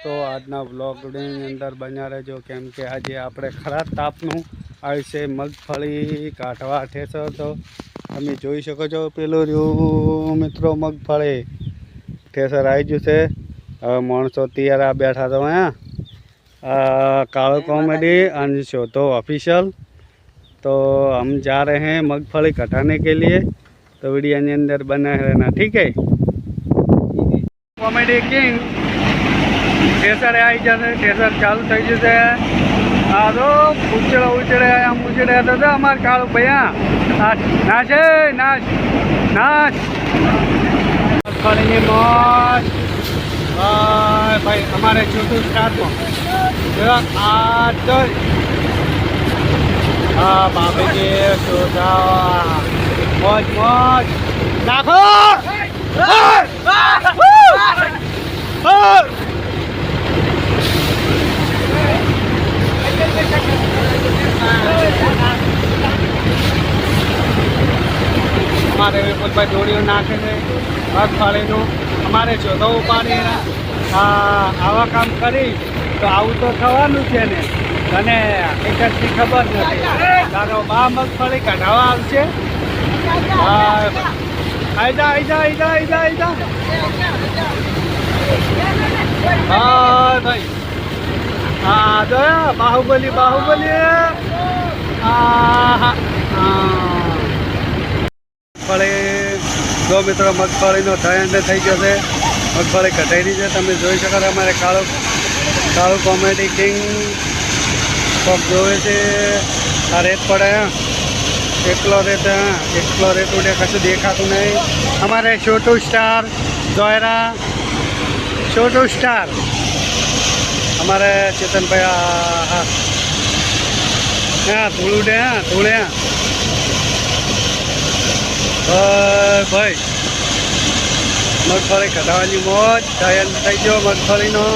દોસ્તો આજના વ્લોગની અંદર બન્યા રહેજો કેમ કે આજે આપણે ખરા તાપનું આવ્યું છે મગફળી કાઢવા ઠેસર તો તમે જોઈ શકો છો પેલું રહ્યું મિત્રો મગફળી ઠેસર આવી ગયું છે હવે માણસો તૈયાર બેઠા તો અહીંયા कालो कॉमेडी अंशो तो ऑफिशियल तो हम जा रहे हैं मगफली कटाने के लिए तो वीडियो के अंदर बना रहना ठीक है। कॉमेडी किंग ठेसर आई जाते ठेसर चालू थी जैसे हाँ तो उचड़े उचड़े आम उचड़े था हमारे कालू भैया नाश है नाश नाश मगफली मौज भाई हमारे छोटू स्टार्ट में हाँ बाबी जी सोचा मौज मौज नाखो हमारे विपुल भाई जोड़ियों नाखे थे मगफली अमारे चौथो उपाड़ी आवा काम करी तो आવું તો થવાનું છે ને અને હકીકતની ખબર નથી તારો બા મગફળી કઢાવા આવશે આઈજા આઈજા આઈજા આઈજા આઈજા હા ભાઈ હા જોયા બાહુબલી બાહુબલી મગફળી જો મિત્રો મગફળીનો થયંડ થઈ જશે મગફળી કઢાઈ છે તમે જોઈ શકો છો અમારે कालो कॉमेडी किंग पग जोए से आ रेत पड़े एकलो रेत उड़े कशु देखा तो नहीं हमारे छोटू स्टार जोयरा छोटू स्टार हमारे चेतन भैया हाँ धूल उड़े धूले भाई मगफली कढ़ावानी मौज थई गयो मगफली नो